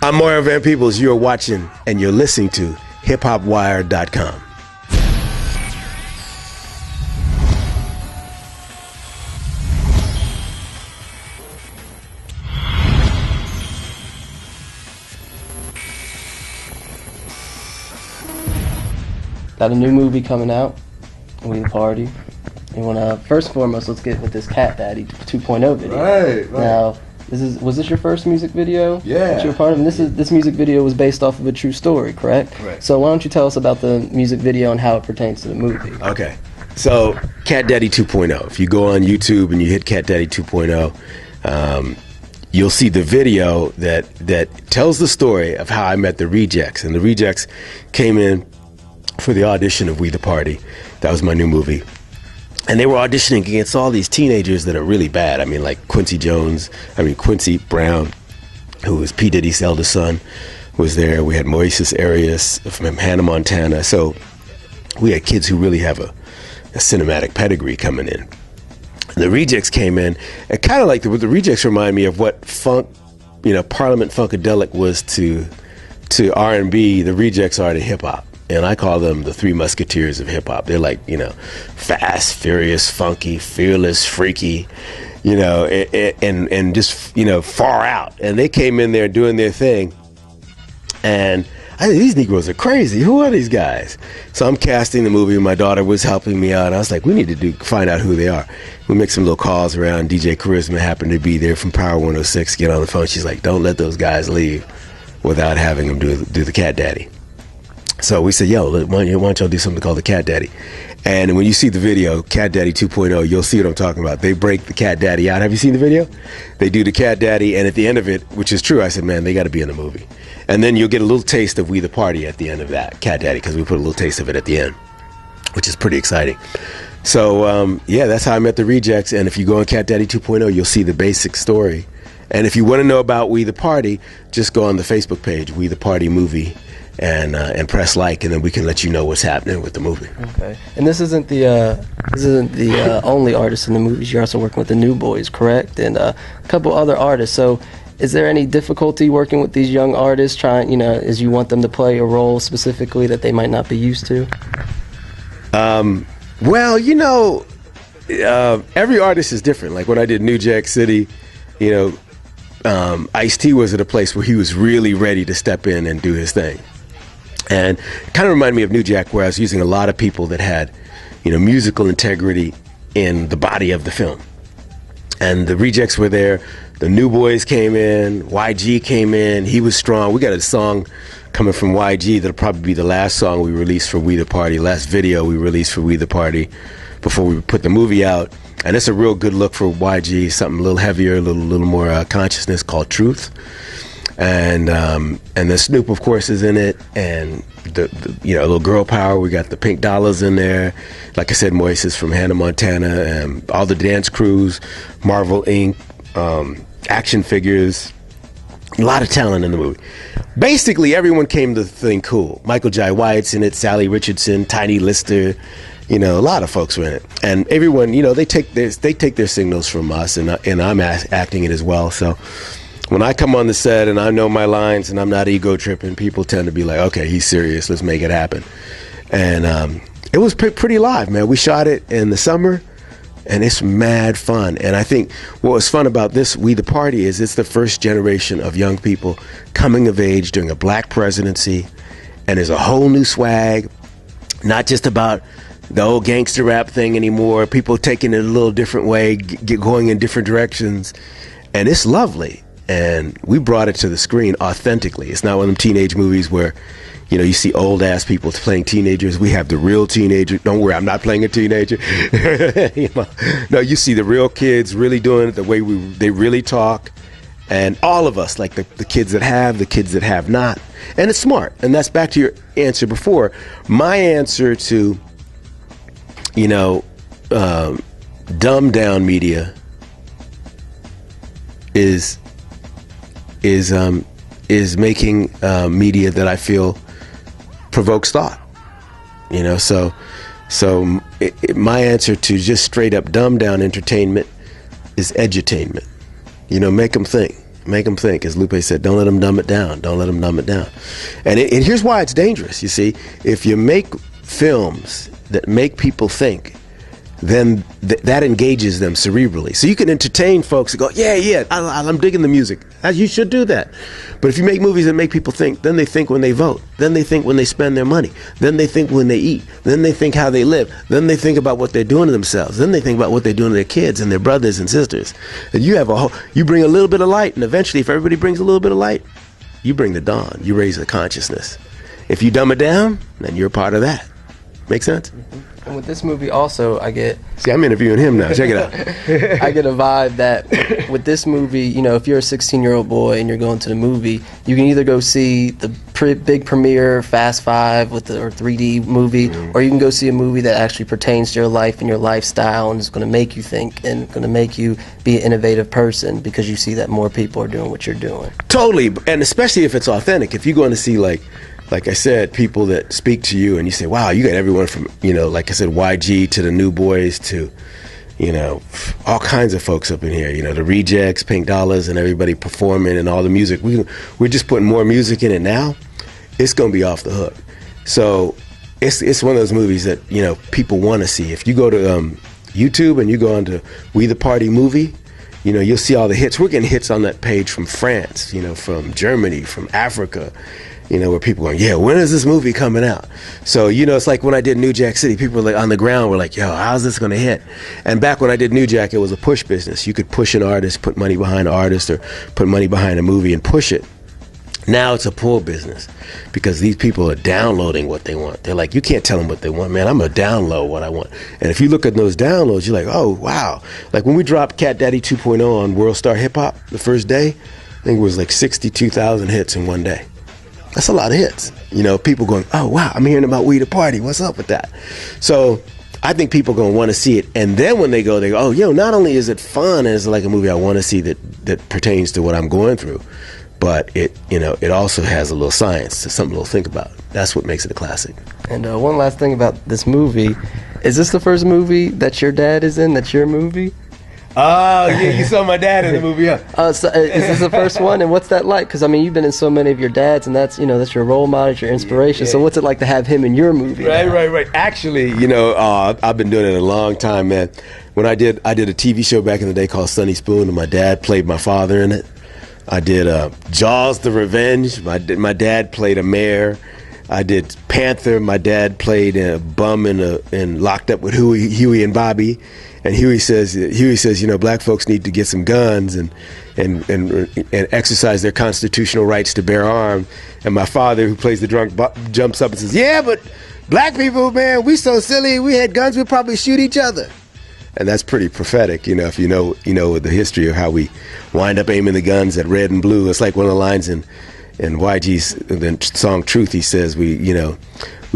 I'm Mario Van Peebles. You're watching and you're listening to hiphopwire.com. Got a new movie coming out, We the Party. You wanna first and foremost, let's get with this Cat Daddy 2.0 video. Right. Now, was this your first music video? Yeah. That you were part of? And this music video was based off of a true story, correct? Correct. So why don't you tell us about the music video and how it pertains to the movie? Okay. So Cat Daddy 2.0. If you go on YouTube and you hit Cat Daddy 2.0, you'll see the video that tells the story of how I met the Rejects. And the Rejects came in for the audition of We the Party. That was my new movie. And they were auditioning against all these teenagers that are really bad. I mean, like Quincy Brown, who was P. Diddy's eldest son, was there. We had Moises Arias from Hannah Montana. So we had kids who really have a cinematic pedigree coming in. And the Rejects came in, and kind of like the Rejects remind me of what funk, Parliament Funkadelic was to R&B. The Rejects are to hip hop. And I call them the Three Musketeers of hip hop. They're like, fast, furious, funky, fearless, freaky, and just, far out. And they came in there doing their thing. And I think these Negroes are crazy. Who are these guys? So I'm casting the movie, and my daughter was helping me out. I was like, we need to find out who they are. We make some little calls around. DJ Charisma happened to be there from Power 106. Get on the phone. She's like, don't let those guys leave without having them do the Cat Daddy. So we said, why don't y'all do something called the Cat Daddy? And when you see the video, Cat Daddy 2.0, you'll see what I'm talking about. They break the Cat Daddy out. Have you seen the video? They do the Cat Daddy, and at the end of it, which is true, I said, man, they got to be in the movie. And then you'll get a little taste of We the Party at the end of that, Cat Daddy, because we put a little taste of it at the end, which is pretty exciting. So, that's how I met the Rejects. And if you go on Cat Daddy 2.0, you'll see the basic story. And if you want to know about We the Party, just go on the Facebook page, We the Party Movie, and press like, and then we can let you know what's happening with the movie. Okay. And this isn't the only artist in the movies. You're also working with the New Boys, correct? And a couple other artists. So is there any difficulty working with these young artists, trying, as you want them to play a role specifically that they might not be used to? Every artist is different. Like when I did New Jack City, Ice-T was at a place where he was really ready to step in and do his thing. And it kind of reminded me of New Jack, where I was using a lot of people that had, musical integrity in the body of the film. And the Rejects were there. The New Boys came in. YG came in. He was strong. We got a song coming from YG that'll probably be the last song we released for We the Party, last video we released for We the Party before we put the movie out. And it's a real good look for YG, something a little heavier, a little more consciousness, called Truth. And the Snoop, of course, is in it, and the a little girl power. We got the Pink Dollars in there. Like I said, Moises from Hannah Montana, and all the dance crews, Marvel Inc., action figures. A lot of talent in the movie. Basically, everyone came to the thing cool. Michael Jai White's in it, Sally Richardson, Tiny Lister. A lot of folks were in it, and everyone, they take their signals from us, and I'm acting it as well. So when I come on the set and I know my lines and I'm not ego tripping, people tend to be like, okay, he's serious, let's make it happen. And it was pretty live, man. We shot it in the summer, and it's mad fun. And I think what was fun about this We the Party is it's the first generation of young people coming of age during a black presidency, and there's a whole new swag, not just about the old gangster rap thing anymore. People taking it a little different way, going in different directions, and it's lovely. And we brought it to the screen authentically. It's not one of them teenage movies where, you see old ass people playing teenagers. We have the real teenager. Don't worry, I'm not playing a teenager. No, you see the real kids really doing it the way they really talk, and all of us, like the kids that have, the kids that have not. And it's smart. And that's back to your answer before. My answer to dumbed down media is making media that I feel provokes thought. My answer to just straight up dumbed down entertainment is edutainment. Make them think, Make them think. As Lupe said, don't let them dumb it down. Don't let them dumb it down. And here's why it's dangerous. You see, if you make films that make people think, then that engages them cerebrally. So you can entertain folks and go, yeah, I'm digging the music. You should do that. But if you make movies that make people think, then they think when they vote. Then they think when they spend their money. Then they think when they eat. Then they think how they live. Then they think about what they're doing to themselves. Then they think about what they're doing to their kids and their brothers and sisters. And you bring a little bit of light, and eventually if everybody brings a little bit of light, you bring the dawn. You raise the consciousness. If you dumb it down, then you're a part of that. Make sense? Mm-hmm. And with this movie also, I get... See, I'm interviewing him now. Check it out. I get a vibe that with this movie, you know, if you're a 16-year-old boy and you're going to the movie, you can either go see the big premiere Fast Five or 3D movie, or you can go see a movie that actually pertains to your life and your lifestyle and is going to make you think and going to make you be an innovative person because you see that more people are doing what you're doing. Totally, and especially if it's authentic. If you're going to see, like I said, people that speak to you and you say, wow, you got everyone from, you know, like I said, YG to the New Boys to, you know, all kinds of folks up in here, you know, the Rejects, Pink Dollars, and everybody performing and all the music. We're just putting more music in it now. It's going to be off the hook. So it's one of those movies that, you know, people want to see. If you go to YouTube and you go onto We the Party Movie, you know, you'll see all the hits. We're getting hits on that page from France, you know, from Germany, from Africa, you know, where people are going, yeah, when is this movie coming out? So, you know, it's like when I did New Jack City, people were like on the ground were like, yo, how's this going to hit? And back when I did New Jack, it was a push business. You could push an artist, put money behind an artist, or put money behind a movie and push it. Now it's a pull business because these people are downloading what they want. They're like, you can't tell them what they want, man. I'm going to download what I want. And if you look at those downloads, you're like, oh, wow. Like when we dropped Cat Daddy 2.0 on World Star Hip Hop the first day, I think it was like 62,000 hits in one day. That's a lot of hits. You know, people going, oh, wow, I'm hearing about We the Party. What's up with that? So I think people are going to want to see it. And then when they go, oh, yo, not only is it fun and it's like a movie I want to see that pertains to what I'm going through, but it, you know, it also has a little science, something to think about. That's what makes it a classic. And one last thing about this movie, is this the first movie that your dad is in, that's your movie? Oh, yeah, you saw my dad in the movie, huh? So is this the first one? And what's that like? Because, I mean, you've been in so many of your dads, and that's, you know, that's your role model, your inspiration. Yeah. So what's it like to have him in your movie? Right. Actually, you know, I've been doing it a long time, man. When I did a TV show back in the day called Sunny Spoon, and my dad played my father in it. I did Jaws the Revenge. My dad played a mayor. I did Panther. My dad played a bum in Locked Up with Huey and Bobby. And Huey says, you know, black folks need to get some guns and exercise their constitutional rights to bear arms. And my father, who plays the drunk, jumps up and says, yeah, but black people, man, we so silly. We had guns, we'd probably shoot each other. And that's pretty prophetic, you know, if you know the history of how we wind up aiming the guns at red and blue. It's like one of the lines in YG's the song Truth. He says, we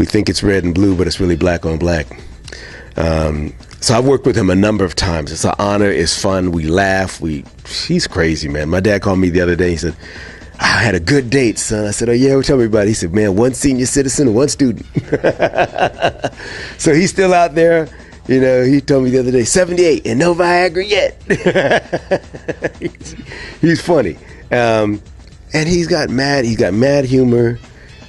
think it's red and blue, but it's really black on black. So I've worked with him a number of times. It's an honor. It's fun. We laugh. He's crazy, man. My dad called me the other day. He said, I had a good date, son. I said, oh, yeah, well, tell me about it. He said, man, one senior citizen and one student. So he's still out there. You know, he told me the other day, 78 and no Viagra yet. He's funny. And he's got mad humor,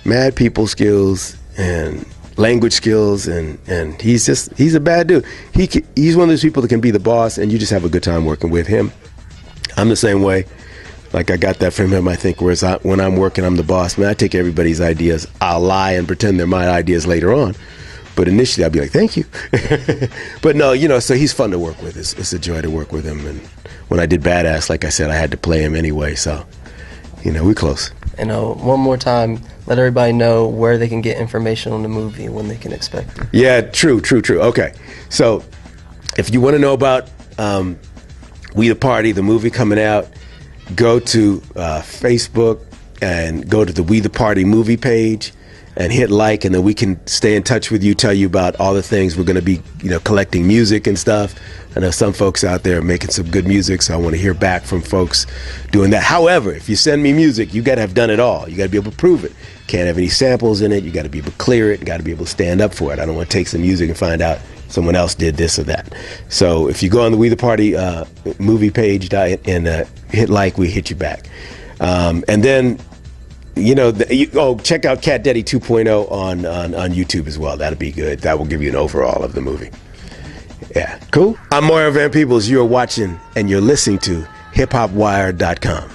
mad people skills, and language skills, and he's a bad dude. He's one of those people that can be the boss, and you just have a good time working with him. I'm the same way. Like, I got that from him, I think, whereas when I'm working, I'm the boss. Man, I take everybody's ideas. I'll lie and pretend they're my ideas later on. But initially, I'll be like, thank you. But no, you know, so he's fun to work with. It's a joy to work with him. And when I did Badass, like I said, I had to play him anyway. So, you know, we're close. And one more time, let everybody know where they can get information on the movie and when they can expect it. Yeah, true. Okay. So if you want to know about We the Party, the movie coming out, go to Facebook and go to the We the Party movie page and hit like, and then we can stay in touch with you, tell you about all the things. We're going to be, you know, collecting music and stuff. I know some folks out there are making some good music, so I want to hear back from folks doing that. However, if you send me music, you got to have done it all. You got to be able to prove it. Can't have any samples in it. You got to be able to clear it. You got to be able to stand up for it. I don't want to take some music and find out someone else did this or that. So if you go on the We the Party movie page and hit like, we hit you back. And then, check out Cat Daddy 2.0 on YouTube as well. That'll be good. That will give you an overall of the movie. Yeah, cool. I'm Mario Van Peebles. You're watching and you're listening to hiphopwire.com.